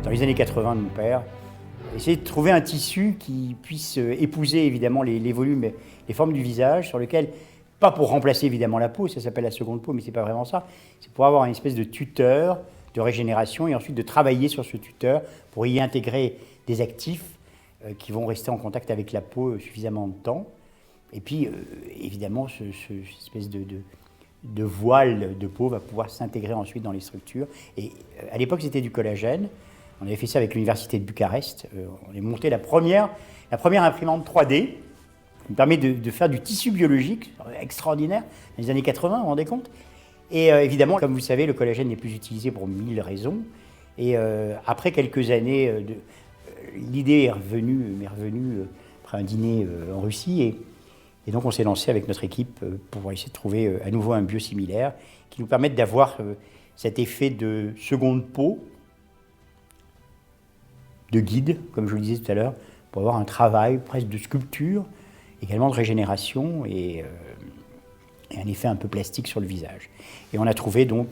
dans les années 80 de mon père, essayer de trouver un tissu qui puisse épouser évidemment les volumes et les formes du visage, sur lequel, pas pour remplacer évidemment la peau, ça s'appelle la seconde peau, mais c'est pas vraiment ça, c'est pour avoir une espèce de tuteur de régénération et ensuite de travailler sur ce tuteur pour y intégrer des actifs qui vont rester en contact avec la peau suffisamment de temps. Et puis, évidemment, cette espèce de voile de peau va pouvoir s'intégrer ensuite dans les structures. Et à l'époque, c'était du collagène. On avait fait ça avec l'université de Bucarest. On a monté la première imprimante 3D qui nous permet de faire du tissu biologique extraordinaire dans les années 80, vous vous rendez compte? Et évidemment, comme vous le savez, le collagène n'est plus utilisé pour 1000 raisons. Et après quelques années, l'idée m'est revenue après un dîner en Russie. Et donc on s'est lancé avec notre équipe pour essayer de trouver à nouveau un biosimilaire qui nous permette d'avoir cet effet de seconde peau, de guide, comme je le disais tout à l'heure, pour avoir un travail presque de sculpture, également de régénération et un effet un peu plastique sur le visage. Et on a trouvé donc,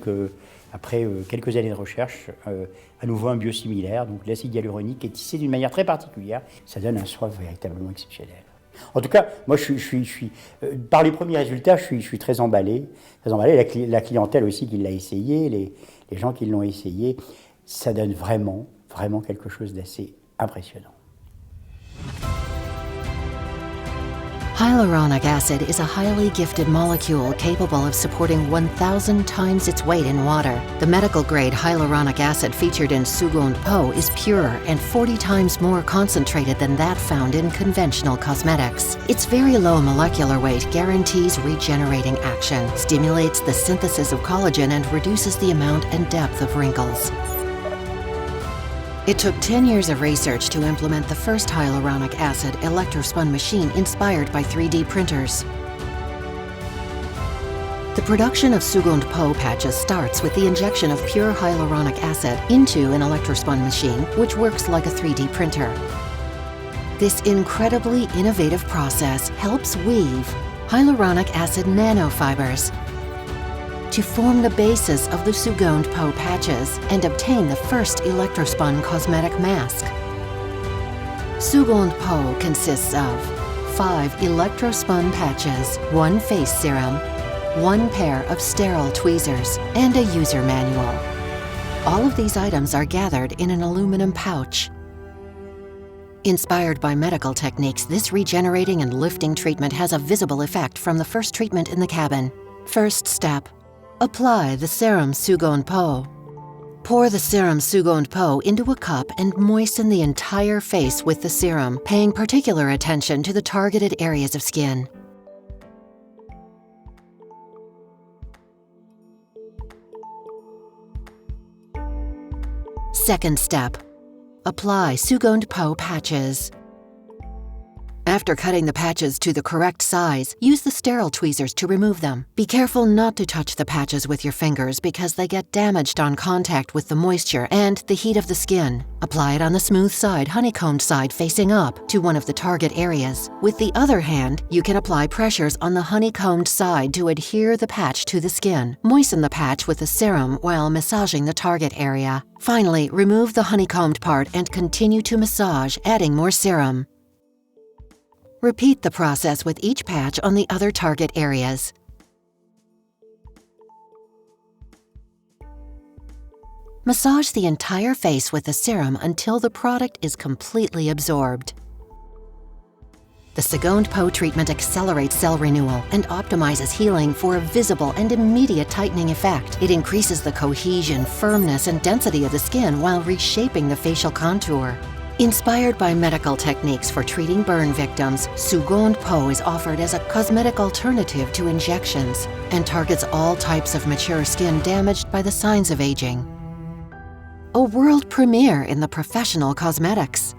après quelques années de recherche, à nouveau un biosimilaire, donc l'acide hyaluronique est tissé d'une manière très particulière. Ça donne un soin véritablement exceptionnel. En tout cas, moi, par les premiers résultats, je suis très emballé. Très emballé. La clientèle aussi qui l'a essayé, les gens qui l'ont essayé, ça donne vraiment quelque chose d'assez impressionnant. Hyaluronic acid is a highly gifted molecule capable of supporting 1,000 times its weight in water. The medical-grade hyaluronic acid featured in Sugond Po is pure and 40 times more concentrated than that found in conventional cosmetics. Its very low molecular weight guarantees regenerating action, stimulates the synthesis of collagen, and reduces the amount and depth of wrinkles. It took 10 years of research to implement the first hyaluronic acid electrospun machine inspired by 3D printers. The production of Sugond Po patches starts with the injection of pure hyaluronic acid into an electrospun machine, which works like a 3D printer. This incredibly innovative process helps weave hyaluronic acid nanofibers to form the basis of the Sugond Po patches and obtain the first electrospun cosmetic mask. Sugond Po consists of 5 electrospun patches, 1 face serum, 1 pair of sterile tweezers, and a user manual. All of these items are gathered in an aluminum pouch. Inspired by medical techniques, this regenerating and lifting treatment has a visible effect from the first treatment in the cabin. First step. Apply the serum Sugond Po. Pour the serum Sugond Po into a cup and moisten the entire face with the serum, paying particular attention to the targeted areas of skin. Second step. Apply Sugond Po patches. After cutting the patches to the correct size, use the sterile tweezers to remove them. Be careful not to touch the patches with your fingers because they get damaged on contact with the moisture and the heat of the skin. Apply it on the smooth side, honeycombed side facing up to one of the target areas. With the other hand, you can apply pressures on the honeycombed side to adhere the patch to the skin. Moisten the patch with the serum while massaging the target area. Finally, remove the honeycombed part and continue to massage, adding more serum. Repeat the process with each patch on the other target areas. Massage the entire face with the serum until the product is completely absorbed. The Sugond Po treatment accelerates cell renewal and optimizes healing for a visible and immediate tightening effect. It increases the cohesion, firmness, and density of the skin while reshaping the facial contour. Inspired by medical techniques for treating burn victims, Sugond Po is offered as a cosmetic alternative to injections and targets all types of mature skin damaged by the signs of aging. A world premiere in the professional cosmetics.